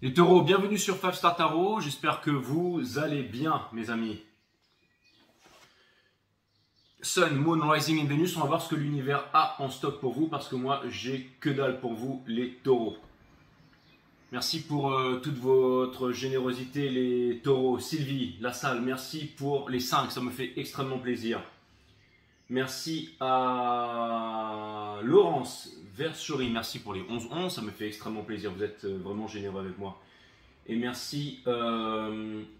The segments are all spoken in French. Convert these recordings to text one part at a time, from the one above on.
Les taureaux, bienvenue sur 5 Star Tarot, j'espère que vous allez bien mes amis. Sun, Moon, Rising et Venus, on va voir ce que l'univers a en stock pour vous parce que moi j'ai que dalle pour vous les taureaux. Merci pour toute votre générosité les taureaux. Sylvie, La Salle, merci pour les 5, ça me fait extrêmement plaisir. Merci à Laurence Verchery, merci pour les 11-11, ça me fait extrêmement plaisir, vous êtes vraiment généreux avec moi. Et merci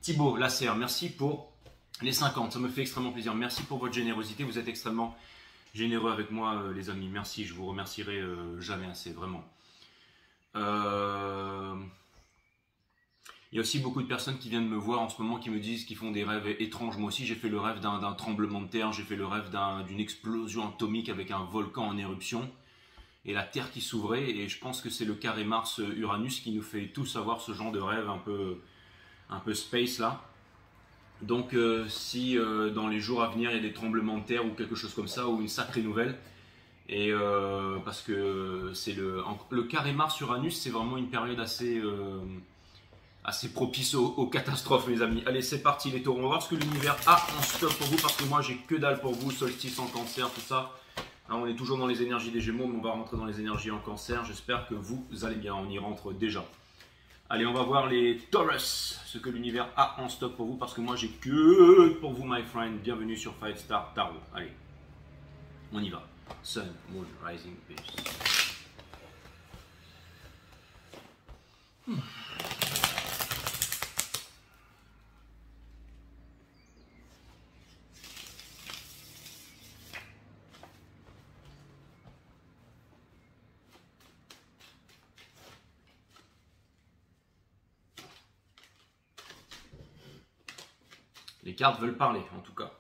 Thibaut Lasserre, merci pour les 50, ça me fait extrêmement plaisir. Merci pour votre générosité, vous êtes extrêmement généreux avec moi les amis. Merci, je vous remercierai jamais assez, vraiment. Il y a aussi beaucoup de personnes qui viennent me voir en ce moment qui me disent qu'ils font des rêves étranges. Moi aussi j'ai fait le rêve d'un tremblement de terre, j'ai fait le rêve d'une explosion atomique avec un volcan en éruption et la Terre qui s'ouvrait, et je pense que c'est le carré Mars-Uranus qui nous fait tous avoir ce genre de rêve un peu space là. Donc si dans les jours à venir il y a des tremblements de terre ou quelque chose comme ça, ou une sacrée nouvelle, et parce que c'est le carré Mars-Uranus, c'est vraiment une période assez propice aux catastrophes mes amis. Allez c'est parti les taureaux, on va voir ce que l'univers a en stock pour vous parce que moi j'ai que dalle pour vous, solstice en cancer, tout ça. Alors, on est toujours dans les énergies des Gémeaux, mais on va rentrer dans les énergies en cancer. J'espère que vous allez bien, on y rentre déjà. Allez, on va voir les Taurus, ce que l'univers a en stock pour vous, parce que moi j'ai que pour vous, my friend. Bienvenue sur 5 Star Tarot. Allez, on y va. Sun, Moon, Rising, Venus. Les cartes veulent parler, en tout cas.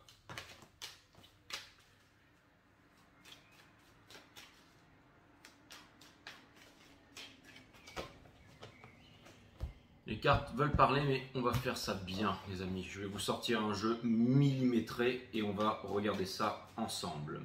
Les cartes veulent parler, mais on va faire ça bien, les amis. Je vais vous sortir un jeu millimétré et on va regarder ça ensemble.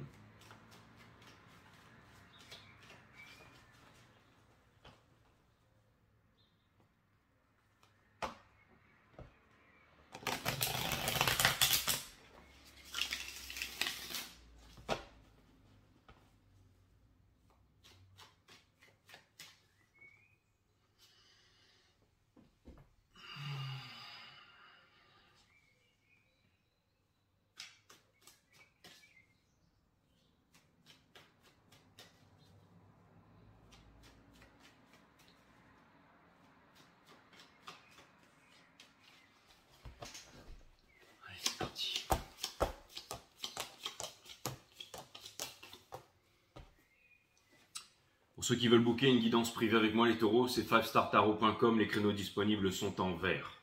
Pour ceux qui veulent booker une guidance privée avec moi les taureaux, c'est 5startarot.com, les créneaux disponibles sont en vert.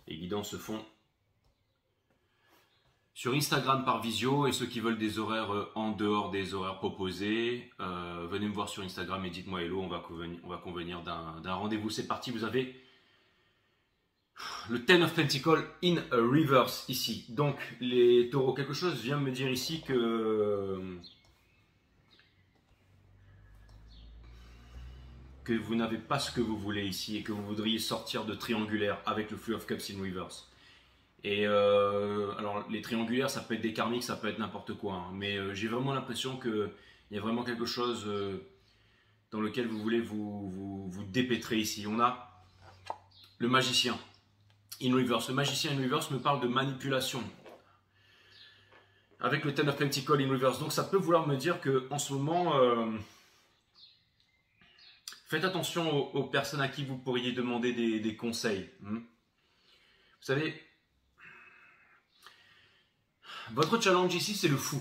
Les guidances se font sur Instagram par visio, et ceux qui veulent des horaires en dehors des horaires proposés, venez me voir sur Instagram et dites-moi hello, on va convenir d'un rendez-vous. C'est parti, vous avez le Ten of Pentacles in reverse ici. Donc les taureaux, quelque chose vient me dire ici que vous n'avez pas ce que vous voulez ici et que vous voudriez sortir de triangulaire avec le Three of Cups in reverse. Et alors les triangulaires, ça peut être des karmiques, ça peut être n'importe quoi, hein, mais j'ai vraiment l'impression qu'il y a vraiment quelque chose dans lequel vous voulez vous dépêtrer ici. On a le magicien in reverse. Le magicien in reverse me parle de manipulation avec le Ten of Pentacles in reverse. Donc ça peut vouloir me dire que en ce moment, faites attention aux personnes à qui vous pourriez demander des conseils. Vous savez, votre challenge ici, c'est le fou,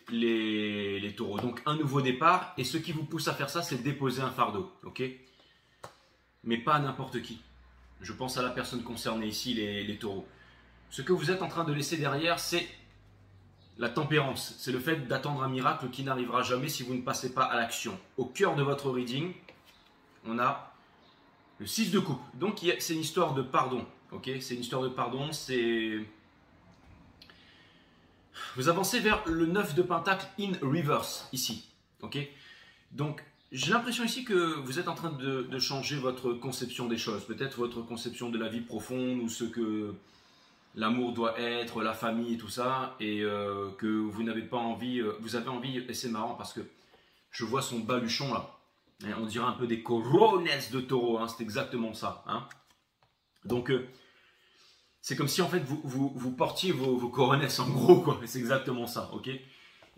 les taureaux. Donc, un nouveau départ. Et ce qui vous pousse à faire ça, c'est de déposer un fardeau. Ok? Mais pas à n'importe qui. Je pense à la personne concernée ici, les taureaux. Ce que vous êtes en train de laisser derrière, c'est la tempérance. C'est le fait d'attendre un miracle qui n'arrivera jamais si vous ne passez pas à l'action. Au cœur de votre reading, on a le 6 de coupe. Donc, c'est une histoire de pardon. Ok? C'est une histoire de pardon, c'est... Vous avancez vers le 9 de pentacle in reverse, ici. Ok? Donc, j'ai l'impression ici que vous êtes en train de changer votre conception des choses. Peut-être votre conception de la vie profonde ou ce que l'amour doit être, la famille et tout ça. Et que vous n'avez pas envie, vous avez envie, et c'est marrant parce que je vois son baluchon là. On dirait un peu des corones de taureau, hein, c'est exactement ça. Hein. Donc, c'est comme si en fait vous portiez vos corones en gros, quoi. C'est exactement ça, ok?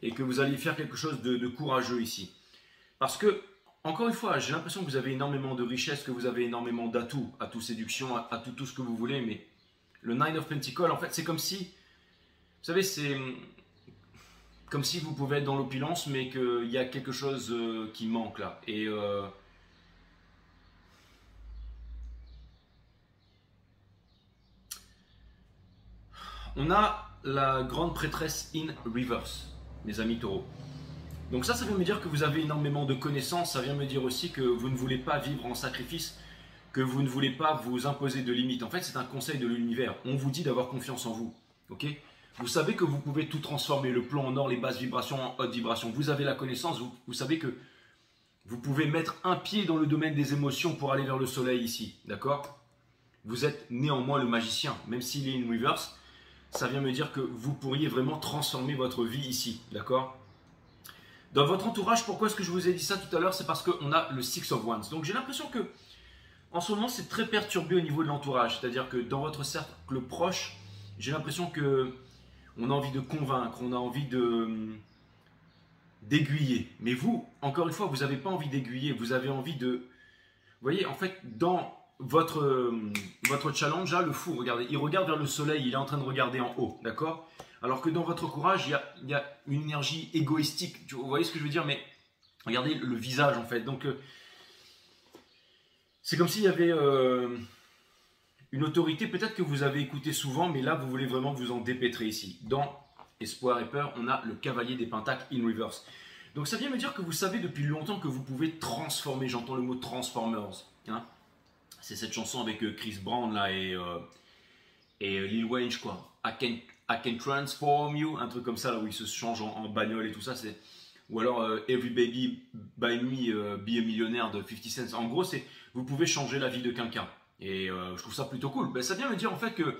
Et que vous alliez faire quelque chose de courageux ici. Parce que, encore une fois, j'ai l'impression que vous avez énormément de richesse, que vous avez énormément d'atouts, atouts séduction, à tout ce que vous voulez, mais le Nine of Pentacles, en fait, c'est comme si, vous savez, c'est comme si vous pouvez être dans l'opulence, mais qu'il y a quelque chose qui manque là. Et on a la grande prêtresse in reverse, mes amis taureaux. Donc ça veut me dire que vous avez énormément de connaissances, ça vient me dire aussi que vous ne voulez pas vivre en sacrifice, que vous ne voulez pas vous imposer de limites. En fait, c'est un conseil de l'univers. On vous dit d'avoir confiance en vous. Ok? Vous savez que vous pouvez tout transformer, le plomb en or, les basses vibrations en hautes vibrations. Vous avez la connaissance, vous savez que vous pouvez mettre un pied dans le domaine des émotions pour aller vers le soleil ici. D'accord? Vous êtes néanmoins le magicien, même s'il est in reverse. Ça vient me dire que vous pourriez vraiment transformer votre vie ici. D'accord? Dans votre entourage, pourquoi est-ce que je vous ai dit ça tout à l'heure? C'est parce qu'on a le Six of Wands. Donc j'ai l'impression que en ce moment c'est très perturbé au niveau de l'entourage. C'est-à-dire que dans votre cercle proche, j'ai l'impression que on a envie de convaincre, on a envie d'aiguiller. Mais vous, encore une fois, vous n'avez pas envie d'aiguiller, vous avez envie de... Vous voyez, en fait, dans votre challenge, là, le fou, regardez, il regarde vers le soleil, il est en train de regarder en haut, d'accord? Alors que dans votre courage, il y a une énergie égoïstique. Vous voyez ce que je veux dire? Mais regardez le visage, en fait. Donc, c'est comme s'il y avait une autorité, peut-être que vous avez écouté souvent, mais là, vous voulez vraiment vous en dépêtrer ici. Dans Espoir et Peur, on a le Cavalier des Pentacles in reverse. Donc, ça vient me dire que vous savez depuis longtemps que vous pouvez transformer. J'entends le mot Transformers. Hein, c'est cette chanson avec Chris Brown là et Lil Wayne, je crois. I can transform you, un truc comme ça là où il se change en bagnole et tout ça. C'est ou alors Every Baby by Me, Be a Millionaire de 50 Cent. En gros, c'est vous pouvez changer la vie de quelqu'un. Et je trouve ça plutôt cool. Ben, ça vient me dire en fait que,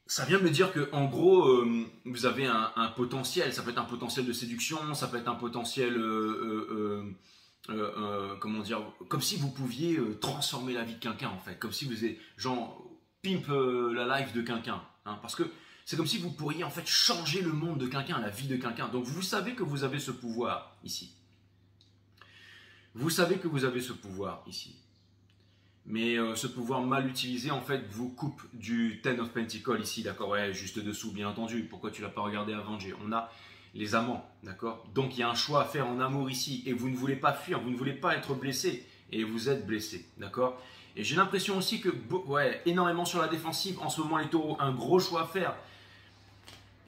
ça vient me dire que en gros, vous avez un potentiel. Ça peut être un potentiel de séduction, ça peut être un potentiel comment dire, comme si vous pouviez transformer la vie de quelqu'un en fait, comme si vous êtes genre pimp la life de quelqu'un, hein, parce que c'est comme si vous pourriez en fait changer le monde de quelqu'un, la vie de quelqu'un. Donc vous savez que vous avez ce pouvoir ici. Vous savez que vous avez ce pouvoir ici. Mais ce pouvoir mal utilisé en fait vous coupe du Ten of Pentacles ici, d'accord? Ouais, juste dessous bien entendu. Pourquoi tu l'as pas regardé avant? On a les amants, d'accord? Donc il y a un choix à faire en amour ici et vous ne voulez pas fuir, vous ne voulez pas être blessé et vous êtes blessé, d'accord? Et j'ai l'impression aussi que, ouais, énormément sur la défensive en ce moment les taureaux, un gros choix à faire.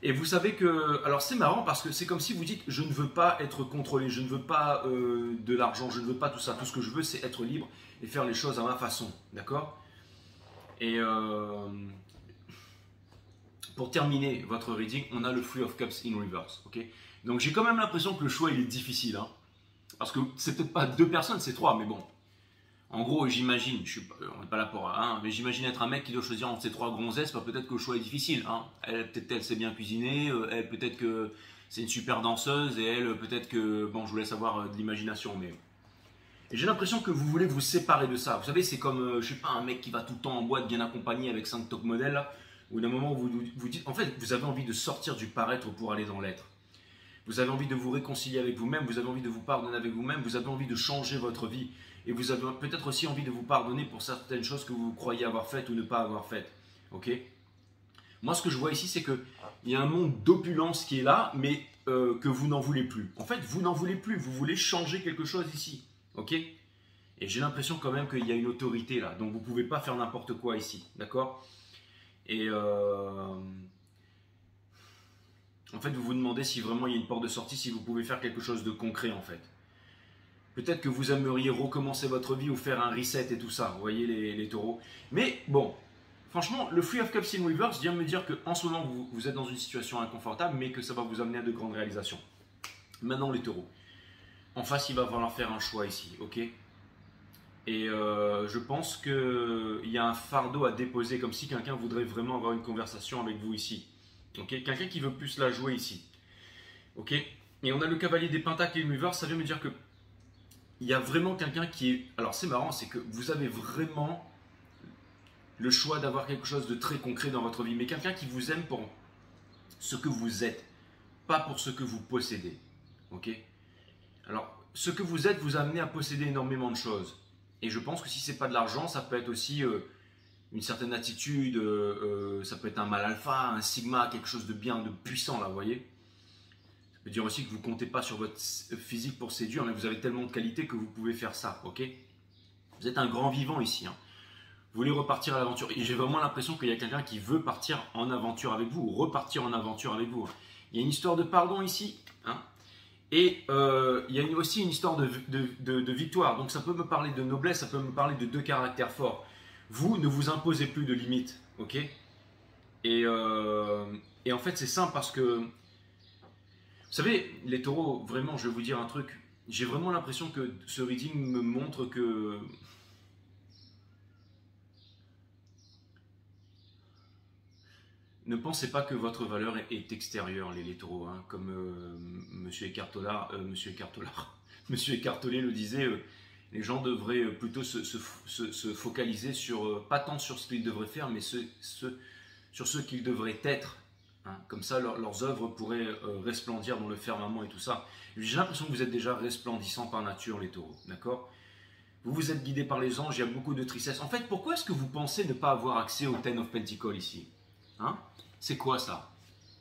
Et vous savez que, alors c'est marrant parce que c'est comme si vous dites je ne veux pas être contrôlé, je ne veux pas de l'argent, je ne veux pas tout ça, tout ce que je veux c'est être libre et faire les choses à ma façon, d'accord? Et pour terminer votre reading, on a le Three of Cups in reverse, ok? Donc j'ai quand même l'impression que le choix il est difficile, hein, parce que c'est peut-être pas deux personnes, c'est trois, mais bon. En gros, j'imagine, on n'est pas là pour, hein, mais j'imagine être un mec qui doit choisir entre ces trois gonzesses, bah, peut-être que le choix est difficile, hein. Elle, peut-être elle sait bien cuisiner, elle, peut-être que c'est une super danseuse, et elle, peut-être que, bon, je vous laisse avoir de l'imagination, mais... Et j'ai l'impression que vous voulez vous séparer de ça. Vous savez, c'est comme, je sais pas, un mec qui va tout le temps en boîte, bien accompagné avec 5 top modèles, là, où d'un moment, vous dites, en fait, vous avez envie de sortir du paraître pour aller dans l'être. Vous avez envie de vous réconcilier avec vous-même, vous avez envie de vous pardonner avec vous-même, vous avez envie de changer votre vie. Et vous avez peut-être aussi envie de vous pardonner pour certaines choses que vous croyez avoir faites ou ne pas avoir faites. Ok? Moi, ce que je vois ici, c'est qu'il y a un monde d'opulence qui est là, mais que vous n'en voulez plus. En fait, vous n'en voulez plus, vous voulez changer quelque chose ici. Ok? Et j'ai l'impression quand même qu'il y a une autorité là, donc vous ne pouvez pas faire n'importe quoi ici. D'accord? Et en fait, vous vous demandez si vraiment il y a une porte de sortie, si vous pouvez faire quelque chose de concret en fait. Peut-être que vous aimeriez recommencer votre vie ou faire un reset et tout ça, vous voyez les taureaux. Mais bon, franchement, le Three of Cups in reverse vient me dire qu'en ce moment, vous êtes dans une situation inconfortable, mais que ça va vous amener à de grandes réalisations. Maintenant, les taureaux. en face, il va falloir faire un choix ici, ok? Et je pense qu'il y a un fardeau à déposer, comme si quelqu'un voudrait vraiment avoir une conversation avec vous ici. Ok, quelqu'un qui veut plus la jouer ici. Ok, et on a le cavalier des pentacles et l'univers, ça veut me dire que il y a vraiment quelqu'un qui est... Alors c'est marrant, c'est que vous avez vraiment le choix d'avoir quelque chose de très concret dans votre vie, mais quelqu'un qui vous aime pour ce que vous êtes, pas pour ce que vous possédez. Ok, alors ce que vous êtes vous a amené à posséder énormément de choses. Et je pense que si c'est pas de l'argent, ça peut être aussi une certaine attitude, ça peut être un mal alpha, un sigma, quelque chose de bien, de puissant là, vous voyez. Ça peut dire aussi que vous ne comptez pas sur votre physique pour séduire, mais vous avez tellement de qualité que vous pouvez faire ça, ok? Vous êtes un grand vivant ici, hein. Vous voulez repartir à l'aventure. Et j'ai vraiment l'impression qu'il y a quelqu'un qui veut partir en aventure avec vous, ou repartir en aventure avec vous. Il y a une histoire de pardon ici, hein. Et il y a aussi une histoire de victoire. Donc ça peut me parler de noblesse, ça peut me parler de deux caractères forts. Vous ne vous imposez plus de limites, ok? Et en fait c'est simple parce que, vous savez, les taureaux, vraiment je vais vous dire un truc. J'ai vraiment l'impression que ce reading me montre que... Ne pensez pas que votre valeur est extérieure, les taureaux, hein, comme Monsieur Écartolé le disait, les gens devraient plutôt se focaliser sur, pas tant sur ce qu'ils devraient faire, mais sur ce qu'ils devraient être. Hein. Comme ça, leurs œuvres pourraient resplendir dans le firmament et tout ça. J'ai l'impression que vous êtes déjà resplendissants par nature, les taureaux, d'accord? Vous vous êtes guidés par les anges, il y a beaucoup de tristesse. En fait, pourquoi est-ce que vous pensez ne pas avoir accès au Ten of Pentacles ici, hein? C'est quoi ça?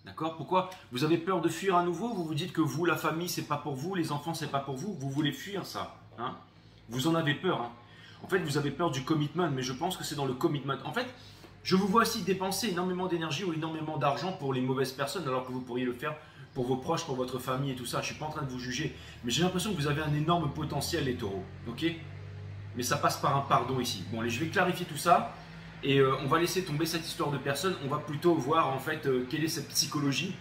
D'accord? Pourquoi vous avez peur de fuir à nouveau? Vous vous dites que vous, la famille, c'est pas pour vous, les enfants, c'est pas pour vous. Vous voulez fuir ça, hein? Vous en avez peur, hein? En fait, vous avez peur du commitment, mais je pense que c'est dans le commitment. En fait, je vous vois aussi dépenser énormément d'énergie ou énormément d'argent pour les mauvaises personnes, alors que vous pourriez le faire pour vos proches, pour votre famille et tout ça. Je suis pas en train de vous juger, mais j'ai l'impression que vous avez un énorme potentiel, les taureaux, ok? Mais ça passe par un pardon ici. Bon, allez, je vais clarifier tout ça. Et on va laisser tomber cette histoire de personne, on va plutôt voir en fait quelle est cette psychologie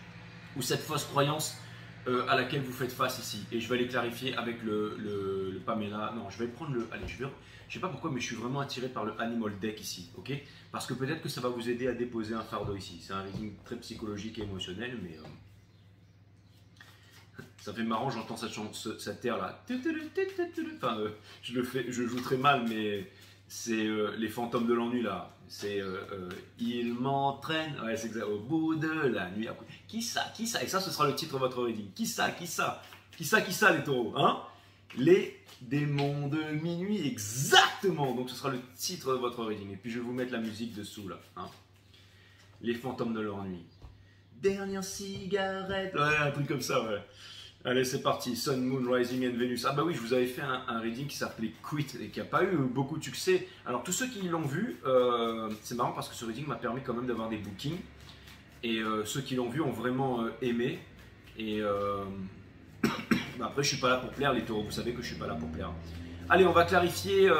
ou cette fausse croyance à laquelle vous faites face ici. Et je vais aller clarifier avec le Pamela. Non, je vais prendre le... Allez, je sais pas pourquoi, mais je suis vraiment attiré par le Animal Deck ici, ok? Parce que peut-être que ça va vous aider à déposer un fardeau ici. C'est un reading très psychologique et émotionnel, mais... ça fait marrant, j'entends cette air là. Enfin, je joue très mal, mais... c'est les fantômes de l'ennui là. C'est il m'entraîne, ouais, c'est exact, au bout de la nuit. Après, qui ça? Et ça, ce sera le titre de votre reading. Qui ça, les taureaux, hein? Les démons de minuit, exactement. Donc ce sera le titre de votre reading. Et puis je vais vous mettre la musique dessous là, hein? Les fantômes de l'ennui. Dernière cigarette, ouais, un truc comme ça, ouais. Allez, c'est parti. Sun, Moon, Rising and Venus. Ah bah oui, je vous avais fait un reading qui s'appelait Quit et qui n'a pas eu beaucoup de succès. Alors tous ceux qui l'ont vu, c'est marrant parce que ce reading m'a permis quand même d'avoir des bookings. Et ceux qui l'ont vu ont vraiment aimé. Et bah après, je suis pas là pour plaire, les taureaux. Vous savez que je suis pas là pour plaire. Allez, on va clarifier...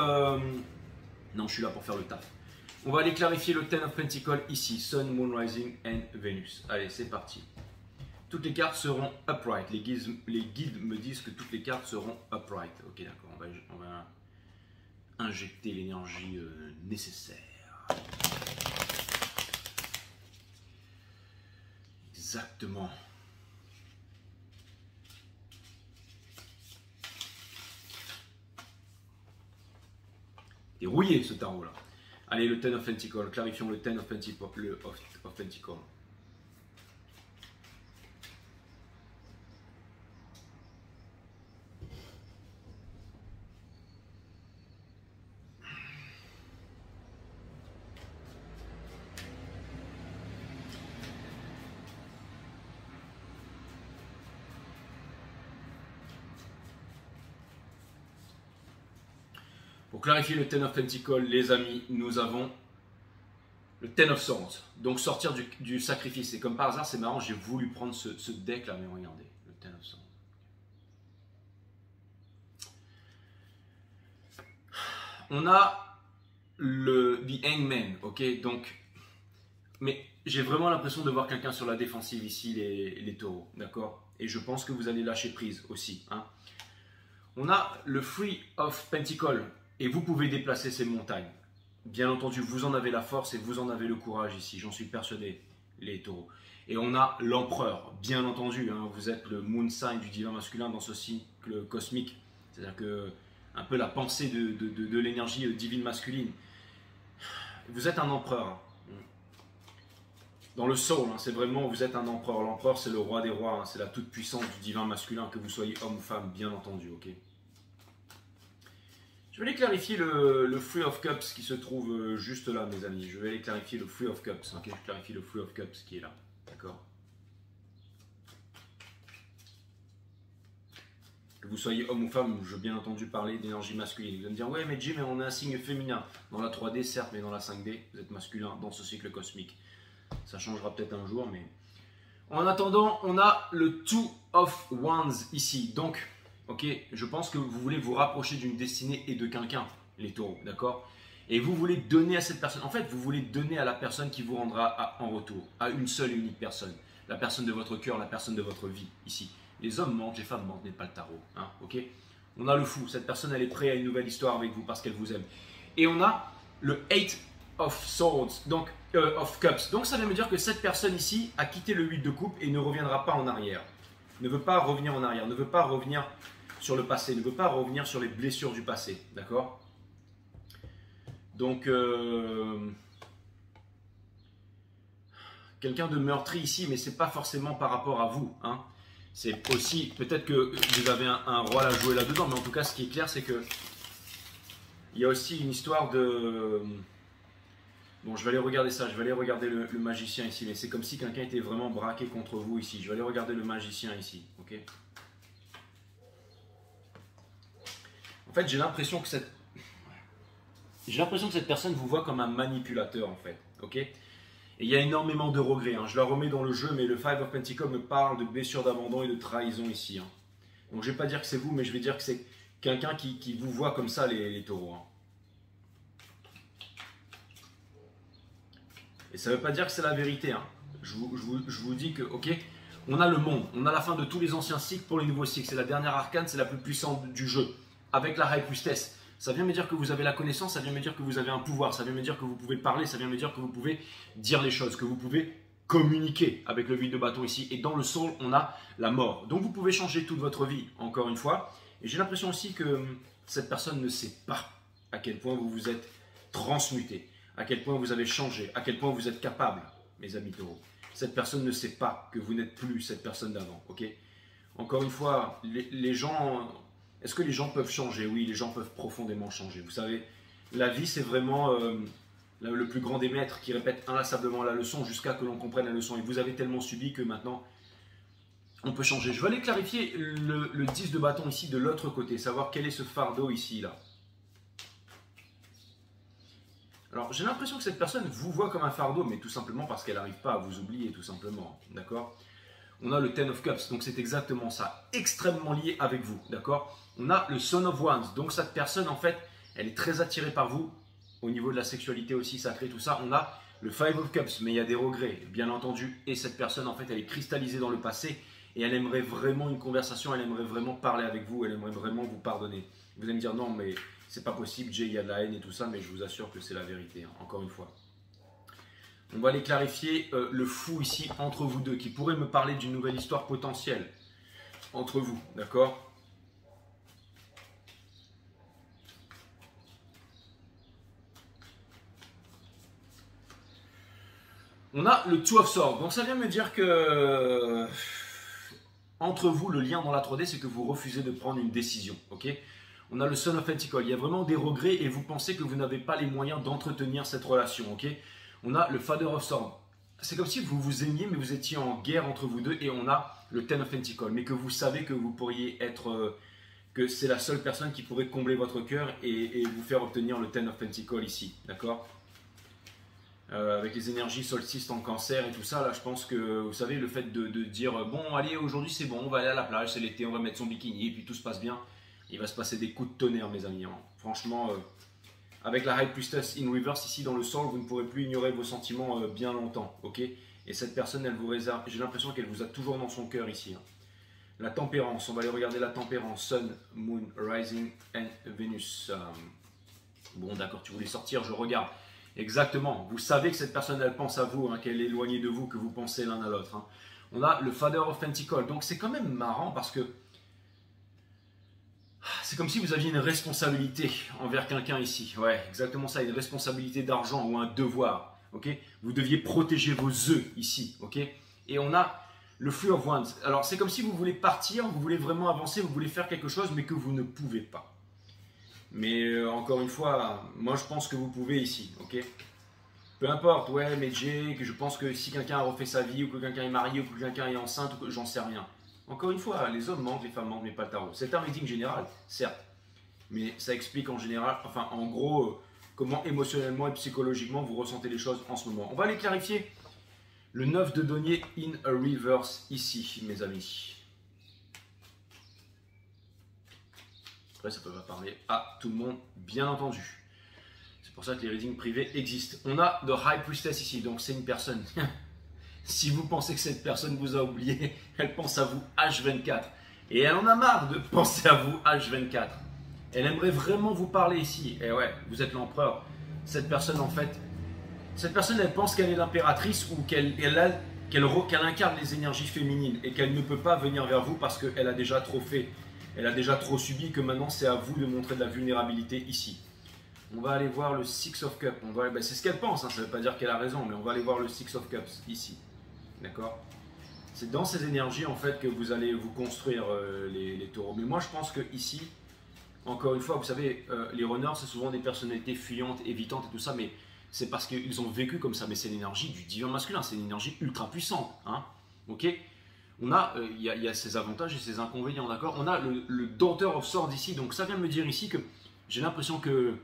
Non, je suis là pour faire le taf. On va aller clarifier le Ten of Pentacles ici. Sun, Moon, Rising and Venus. Allez, c'est parti. Toutes les cartes seront upright. Les guides me disent que toutes les cartes seront upright. Ok, d'accord. On va injecter l'énergie nécessaire. Exactement. Et rouillé ce tarot là. Allez, le Ten of Pentacles. Clarifions le Ten of Pentacles. Pour clarifier le Ten of Pentacles, les amis, nous avons le Ten of Swords. Donc sortir du sacrifice. Et comme par hasard, c'est marrant, j'ai voulu prendre ce deck là, mais regardez, le Ten of Swords. On a The Hangman, ok, donc, mais j'ai vraiment l'impression de voir quelqu'un sur la défensive ici, les taureaux, d'accord? Et je pense que vous allez lâcher prise aussi, hein. On a le Three of Pentacles et vous pouvez déplacer ces montagnes. Bien entendu, vous en avez la force et vous en avez le courage ici, j'en suis persuadé, les taureaux. Et on a l'empereur, bien entendu, hein, vous êtes le moon sign du divin masculin dans ce cycle cosmique. C'est-à-dire que un peu la pensée de l'énergie divine masculine. Vous êtes un empereur. Hein. Dans le soul, hein, c'est vraiment, vous êtes un empereur. L'empereur, c'est le roi des rois, hein, c'est la toute-puissance du divin masculin, que vous soyez homme ou femme, bien entendu, ok. Je vais aller clarifier le Three of Cups qui se trouve juste là, mes amis. Je vais aller clarifier le Three of Cups, ok. Je clarifie le Three of Cups qui est là, d'accord. Que vous soyez homme ou femme, je veux bien entendu parler d'énergie masculine. Vous allez me dire, ouais, mais Jim, on est un signe féminin. Dans la 3D, certes, mais dans la 5D, vous êtes masculin dans ce cycle cosmique. Ça changera peut-être un jour, mais... En attendant, on a le Two of Wands ici. Donc, ok, je pense que vous voulez vous rapprocher d'une destinée et de quelqu'un, les taureaux, d'accord? Et vous voulez donner à cette personne. En fait, vous voulez donner à la personne qui vous rendra en retour, à une seule et unique personne. La personne de votre cœur, la personne de votre vie, ici. Les hommes mentent, les femmes mentent, n'est pas le tarot, hein, ok? On a le fou. Cette personne, elle est prête à une nouvelle histoire avec vous parce qu'elle vous aime. Et on a le Eight of Swords, donc of Cups. Donc ça veut me dire que cette personne ici a quitté le 8 de coupe et ne reviendra pas en arrière. Ne veut pas revenir en arrière, ne veut pas revenir sur le passé, ne veut pas revenir sur les blessures du passé, d'accord? Donc quelqu'un de meurtri ici, mais c'est pas forcément par rapport à vous, hein. C'est aussi, peut-être que vous avez un rôle à jouer là-dedans, mais en tout cas ce qui est clair c'est que il y a aussi une histoire de... Bon, je vais aller regarder ça, je vais aller regarder le magicien ici, mais c'est comme si quelqu'un était vraiment braqué contre vous ici. Je vais aller regarder le magicien ici, ok? En fait, j'ai l'impression que cette personne vous voit comme un manipulateur, en fait, ok? Et il y a énormément de regrets, hein. Je la remets dans le jeu, mais le Five of Pentacles me parle de blessures d'abandon et de trahison ici, hein. Donc je ne vais pas dire que c'est vous, mais je vais dire que c'est quelqu'un qui vous voit comme ça, les taureaux, hein. Et ça ne veut pas dire que c'est la vérité, hein. Je vous dis que, ok, on a le monde, on a la fin de tous les anciens cycles pour les nouveaux cycles. C'est la dernière arcane, c'est la plus puissante du jeu. Avec la High Priestess, ça vient me dire que vous avez la connaissance, ça vient me dire que vous avez un pouvoir, ça vient me dire que vous pouvez parler, ça vient me dire que vous pouvez dire les choses, que vous pouvez communiquer avec le 8 de bâton ici. Et dans le soul, on a la mort. Donc vous pouvez changer toute votre vie, encore une fois. Et j'ai l'impression aussi que cette personne ne sait pas à quel point vous vous êtes transmuté, à quel point vous avez changé, à quel point vous êtes capable, mes amis taureaux. Cette personne ne sait pas que vous n'êtes plus cette personne d'avant, ok? Encore une fois, les gens... Est-ce que les gens peuvent changer? Oui, les gens peuvent profondément changer. Vous savez, la vie, c'est vraiment le plus grand des maîtres qui répète inlassablement la leçon jusqu'à que l'on comprenne la leçon. Et vous avez tellement subi que maintenant, on peut changer. Je vais aller clarifier le 10 de bâton ici de l'autre côté, savoir quel est ce fardeau ici, là. Alors, j'ai l'impression que cette personne vous voit comme un fardeau, mais tout simplement parce qu'elle n'arrive pas à vous oublier, tout simplement, d'accord? On a le Ten of Cups, donc c'est exactement ça, extrêmement lié avec vous, d'accord? On a le Son of Wands, donc cette personne, en fait, elle est très attirée par vous, au niveau de la sexualité aussi, sacrée, tout ça. On a le Five of Cups, mais il y a des regrets, bien entendu, et cette personne, en fait, elle est cristallisée dans le passé, et elle aimerait vraiment une conversation, elle aimerait vraiment parler avec vous, elle aimerait vraiment vous pardonner. Vous allez me dire, non, mais c'est pas possible, Jay, il y a de la haine et tout ça, mais je vous assure que c'est la vérité, hein, encore une fois. On va aller clarifier le fou ici entre vous deux, qui pourrait me parler d'une nouvelle histoire potentielle entre vous, d'accord? On a le Two of Swords, donc ça vient me dire que entre vous, le lien dans la 3D, c'est que vous refusez de prendre une décision, ok? On a le Son of Pentacles, il y a vraiment des regrets et vous pensez que vous n'avez pas les moyens d'entretenir cette relation, ok? On a le Father of Swords. C'est comme si vous vous aimiez, mais vous étiez en guerre entre vous deux. Et on a le Ten of Pentacles. Mais que vous savez que vous pourriez être... que c'est la seule personne qui pourrait combler votre cœur et vous faire obtenir le Ten of Pentacles ici. D'accord? Avec les énergies solstice en cancer et tout ça, là, je pense que, vous savez, le fait de dire « Bon, allez, aujourd'hui c'est bon, on va aller à la plage, c'est l'été, on va mettre son bikini, et puis tout se passe bien. » Il va se passer des coups de tonnerre, mes amis. Hein. Franchement... avec la High Priestess in Reverse ici dans le sol, vous ne pourrez plus ignorer vos sentiments bien longtemps, ok? Et cette personne, elle vous réserve, j'ai l'impression qu'elle vous a toujours dans son cœur ici. Hein. La tempérance, on va aller regarder la tempérance. Sun, Moon, Rising and Venus. Bon, d'accord, tu voulais sortir, je regarde. Exactement, vous savez que cette personne, elle pense à vous, hein, qu'elle est éloignée de vous, que vous pensez l'un à l'autre. Hein. On a le Father of Pentacles. Donc c'est quand même marrant parce que c'est comme si vous aviez une responsabilité envers quelqu'un ici. Ouais, exactement ça, une responsabilité d'argent ou un devoir. Ok, vous deviez protéger vos œufs ici. Ok, et on a le Three of Wands. Alors c'est comme si vous voulez partir, vous voulez vraiment avancer, vous voulez faire quelque chose, mais que vous ne pouvez pas. Mais encore une fois, moi je pense que vous pouvez ici. Ok. Peu importe, ouais, mais que je pense que si quelqu'un a refait sa vie, ou que quelqu'un est marié, ou que quelqu'un est enceinte, ou que j'en sais rien. Encore une fois, les hommes mentent, les femmes mentent, mais pas le tarot. C'est un reading général, certes, mais ça explique en général, enfin en gros, comment émotionnellement et psychologiquement vous ressentez les choses en ce moment. On va aller clarifier le 9 de denier in a reverse ici, mes amis. Après, ça peut pas parler à tout le monde, bien entendu. C'est pour ça que les readings privés existent. On a The High Priestess ici, donc c'est une personne. Si vous pensez que cette personne vous a oublié, elle pense à vous H24. Et elle en a marre de penser à vous H24. Elle aimerait vraiment vous parler ici. Et ouais, vous êtes l'empereur. Cette personne, en fait, elle pense qu'elle est l'impératrice ou qu'elle incarne les énergies féminines et qu'elle ne peut pas venir vers vous parce qu'elle a déjà trop fait. Elle a déjà trop subi, que maintenant c'est à vous de montrer de la vulnérabilité ici. On va aller voir le Six of Cups. C'est ce qu'elle pense, hein. Ça ne veut pas dire qu'elle a raison, mais on va aller voir le Six of Cups ici. D'accord? C'est dans ces énergies en fait que vous allez vous construire les taureaux. Mais moi je pense que ici, encore une fois, vous savez, les runners c'est souvent des personnalités fuyantes, évitantes et tout ça, mais c'est parce qu'ils ont vécu comme ça. Mais c'est l'énergie du divin masculin, c'est une énergie ultra puissante. Hein, ok? On a, il y a ses avantages et ses inconvénients, d'accord? On a le Daughter of Swords ici, donc ça vient me dire ici que j'ai l'impression que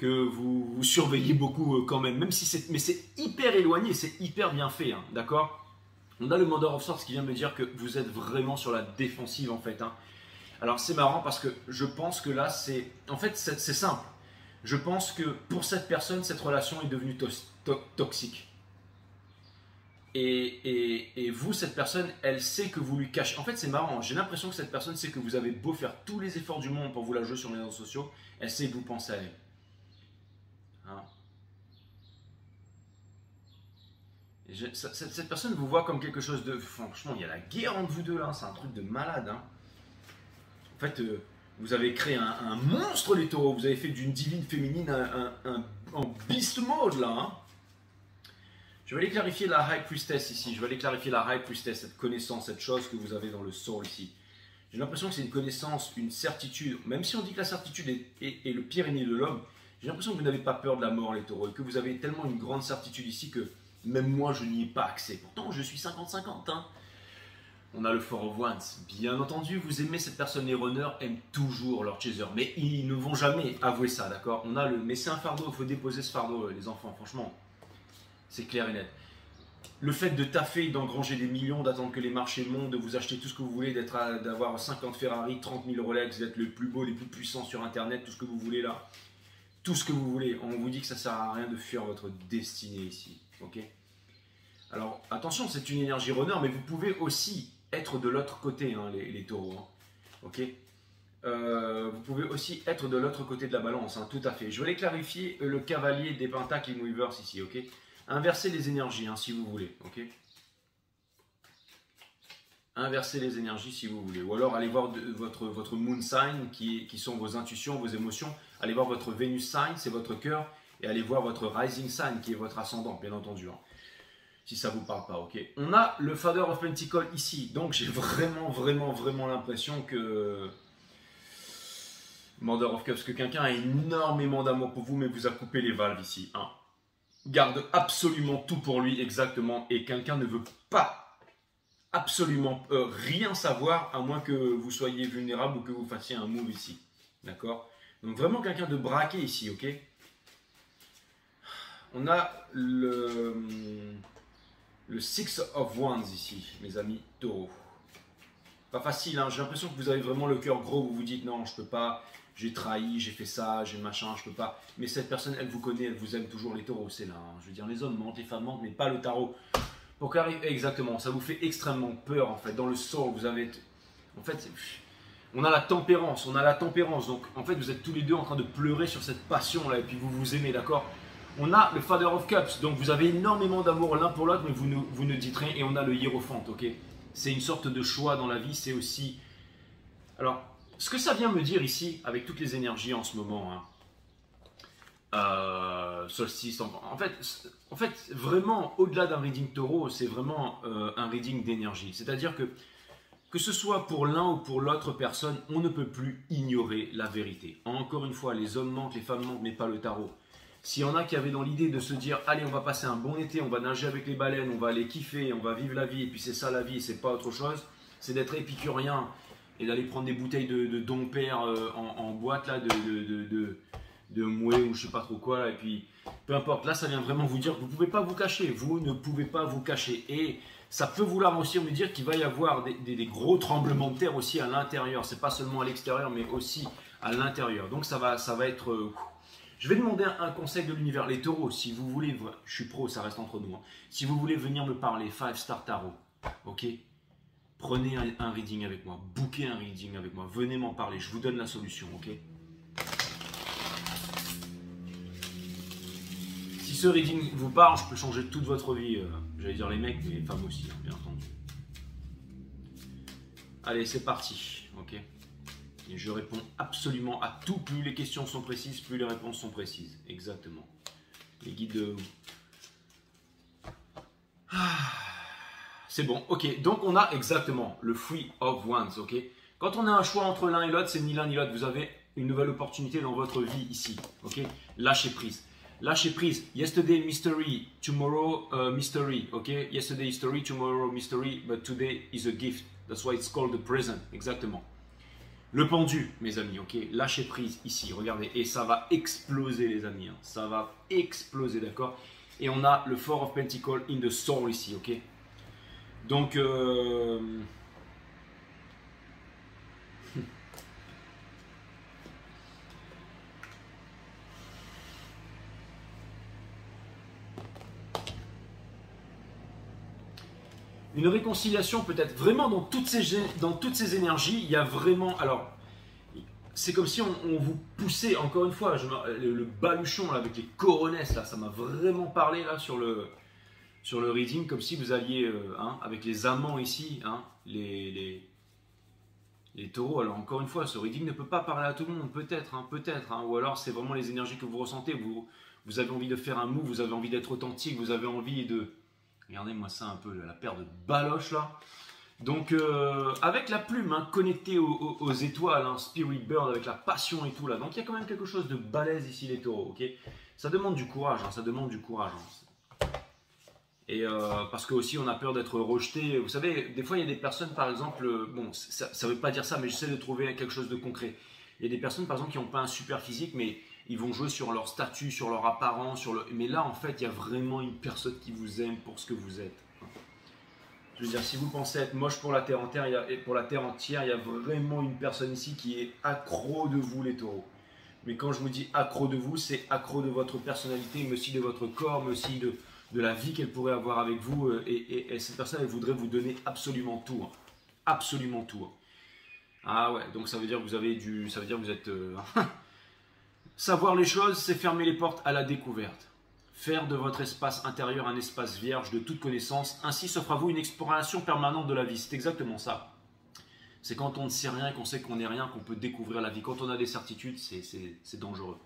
vous surveillez beaucoup quand même si c'est, mais c'est hyper éloigné, c'est hyper bien fait, hein, d'accord? On a le Mother of Swords qui vient me dire que vous êtes vraiment sur la défensive en fait. Hein. Alors c'est marrant parce que je pense que là c'est, en fait c'est simple. Je pense que pour cette personne, cette relation est devenue toxique. Et vous, cette personne, elle sait que vous lui cachez. En fait, c'est marrant. J'ai l'impression que cette personne sait que vous avez beau faire tous les efforts du monde pour vous la jouer sur les réseaux sociaux, elle sait que vous pensez à elle. Hein. Cette personne vous voit comme quelque chose de... Franchement, il y a la guerre entre vous deux là. C'est un truc de malade. Hein. En fait, vous avez créé un monstre, les taureaux. Vous avez fait d'une divine féminine un beast mode là. Hein. Je vais aller clarifier la High Priestess ici. Je vais aller clarifier la High Priestess, cette connaissance, cette chose que vous avez dans le soul ici. J'ai l'impression que c'est une connaissance, une certitude. Même si on dit que la certitude est le pire ennemi de l'homme, j'ai l'impression que vous n'avez pas peur de la mort, les taureaux, et que vous avez tellement une grande certitude ici que même moi, je n'y ai pas accès. Pourtant, je suis 50-50. Hein. On a le Four of Wands. Bien entendu, vous aimez cette personne. Les runners aiment toujours leur chaser, mais ils ne vont jamais avouer ça, d'accord? On a le... Mais c'est un fardeau, il faut déposer ce fardeau, les enfants, franchement. C'est clair et net. Le fait de taffer, d'engranger des millions, d'attendre que les marchés montent, de vous acheter tout ce que vous voulez, d'avoir 50 Ferrari, 30 000 Rolex, d'être le plus beau, les plus puissants sur Internet, tout ce que vous voulez là. Tout ce que vous voulez. On vous dit que ça ne sert à rien de fuir votre destinée ici. Ok? Alors, attention, c'est une énergie runner, mais vous pouvez aussi être de l'autre côté, hein, les taureaux. Hein. Ok? Vous pouvez aussi être de l'autre côté de la balance, hein, tout à fait. Je vais aller clarifier le cavalier des pentacles in reverse ici, ok? Inversez les énergies, hein, si vous voulez, ok? Inversez les énergies si vous voulez. Ou alors allez voir votre moon sign, qui sont vos intuitions, vos émotions. Allez voir votre Venus sign, c'est votre cœur. Et allez voir votre rising sign, qui est votre ascendant, bien entendu. Hein, si ça ne vous parle pas, ok? On a le Father of Pentacles ici. Donc j'ai vraiment l'impression que... Mother of Cups, que quelqu'un a énormément d'amour pour vous, mais vous a coupé les valves ici. Hein. Garde absolument tout pour lui, exactement. Et quelqu'un ne veut pas absolument rien savoir, à moins que vous soyez vulnérable ou que vous fassiez un move ici. D'accord? Donc vraiment quelqu'un de braqué ici, ok? On a le Six of Wands ici, mes amis taureaux. Pas facile, hein? J'ai l'impression que vous avez vraiment le cœur gros, vous vous dites non, je peux pas, j'ai trahi, j'ai fait ça, j'ai machin, je peux pas. Mais cette personne, elle vous connaît, elle vous aime toujours, les taureaux, c'est là. Hein. Je veux dire, les hommes mentent, les femmes mentent, mais pas le tarot. Pour qu'arriver, exactement, ça vous fait extrêmement peur en fait. Dans le soul, vous avez, en fait, on a la tempérance, Donc en fait, vous êtes tous les deux en train de pleurer sur cette passion là, et puis vous vous aimez, d'accord. On a le Father of Cups, donc vous avez énormément d'amour l'un pour l'autre, mais vous ne dites rien. Et on a le Hiérophante, ok. C'est une sorte de choix dans la vie, c'est aussi. Alors, ce que ça vient me dire ici, avec toutes les énergies en ce moment, hein, solstice. En fait, vraiment, au-delà d'un reading taureau, c'est vraiment un reading d'énergie. C'est-à-dire que ce soit pour l'un ou pour l'autre personne, on ne peut plus ignorer la vérité. Encore une fois, les hommes manquent, les femmes manquent, mais pas le tarot. S'il y en a qui avaient dans l'idée de se dire, allez, on va passer un bon été, on va nager avec les baleines, on va aller kiffer, on va vivre la vie, et puis c'est ça la vie, c'est pas autre chose, c'est d'être épicurien et d'aller prendre des bouteilles de Dom Père en boîte là, de mouet ou je sais pas trop quoi, là, et puis peu importe, là ça vient vraiment vous dire que vous ne pouvez pas vous cacher, vous ne pouvez pas vous cacher, et ça peut vouloir aussi me dire qu'il va y avoir des gros tremblements de terre aussi à l'intérieur, c'est pas seulement à l'extérieur mais aussi à l'intérieur, donc ça va être... Je vais demander un conseil de l'univers, les taureaux, si vous voulez, je suis pro, ça reste entre nous, hein. Si vous voulez venir me parler, 5 Star Tarot, ok, prenez un reading avec moi, bookez un reading avec moi, venez m'en parler, je vous donne la solution, ok. Si ce reading vous parle, je peux changer toute votre vie. J'allais dire les mecs, mais les femmes aussi, hein, bien entendu. Allez, c'est parti. Ok. Et je réponds absolument à tout. Plus les questions sont précises, plus les réponses sont précises. Exactement. Les guides. C'est bon. Ok. Donc on a exactement le Three of Wands. Ok. Quand on a un choix entre l'un et l'autre, c'est ni l'un ni l'autre. Vous avez une nouvelle opportunité dans votre vie ici. Ok. Lâchez prise. Lâchez prise. Yesterday mystery, tomorrow mystery. Ok. Yesterday history, tomorrow mystery, but today is a gift. That's why it's called the present. Exactement. Le pendu, mes amis. Ok. Lâchez prise ici. Regardez. Et ça va exploser, les amis. Hein. Ça va exploser, d'accord. Et on a le Four of Pentacles in the soul ici. Ok. Donc. Une réconciliation peut-être vraiment dans toutes ces énergies, il y a vraiment... Alors, c'est comme si on vous poussait, encore une fois, le baluchon là, avec les coronesses, là, ça m'a vraiment parlé là, sur le reading, comme si vous alliez, hein, avec les amants ici, hein, les taureaux. Alors encore une fois, ce reading ne peut pas parler à tout le monde, peut-être, hein, ou alors c'est vraiment les énergies que vous ressentez, vous avez envie de faire un move, vous avez envie d'être authentique, vous avez envie de... Regardez-moi ça un peu, la paire de baloches là. Donc avec la plume, hein, connectée aux étoiles, hein, Spirit Bird avec la passion et tout là. Donc il y a quand même quelque chose de balèze ici les taureaux, ok. Ça demande du courage, hein, ça demande du courage. Hein. Et parce que aussi on a peur d'être rejeté. Vous savez, des fois il y a des personnes par exemple, bon ça ne veut pas dire ça, mais j'essaie de trouver quelque chose de concret. Il y a des personnes par exemple qui n'ont pas un super physique, mais ils vont jouer sur leur statut, sur leur apparence, mais là en fait il y a vraiment une personne qui vous aime pour ce que vous êtes. Je veux dire, si vous pensez être moche pour la terre entière, il y a vraiment une personne ici qui est accro de vous les taureaux. Mais quand je vous dis accro de vous, c'est accro de votre personnalité, mais aussi de votre corps, mais aussi de la vie qu'elle pourrait avoir avec vous. Et cette personne, elle voudrait vous donner absolument tout. Hein. Absolument tout. Hein. Ah ouais, donc ça veut dire que vous avez ça veut dire que vous êtes... Savoir les choses, c'est fermer les portes à la découverte. Faire de votre espace intérieur un espace vierge de toute connaissance. Ainsi s'offre à vous une exploration permanente de la vie. C'est exactement ça. C'est quand on ne sait rien, qu'on sait qu'on n'est rien, qu'on peut découvrir la vie. Quand on a des certitudes, c'est dangereux.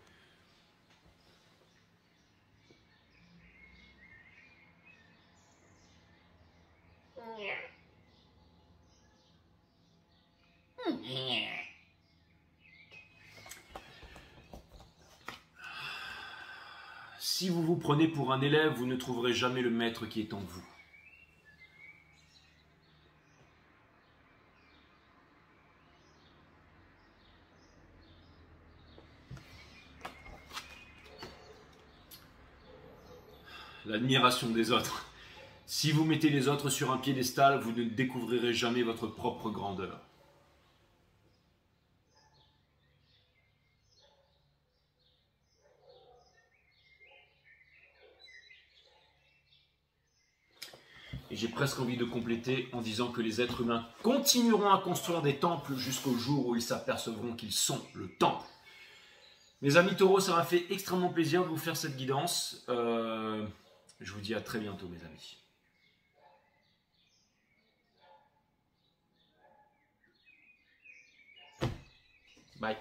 Si vous vous prenez pour un élève, vous ne trouverez jamais le maître qui est en vous. L'admiration des autres. Si vous mettez les autres sur un piédestal, vous ne découvrirez jamais votre propre grandeur. Et j'ai presque envie de compléter en disant que les êtres humains continueront à construire des temples jusqu'au jour où ils s'apercevront qu'ils sont le temple. Mes amis taureaux, ça m'a fait extrêmement plaisir de vous faire cette guidance. Je vous dis à très bientôt, mes amis. Bye.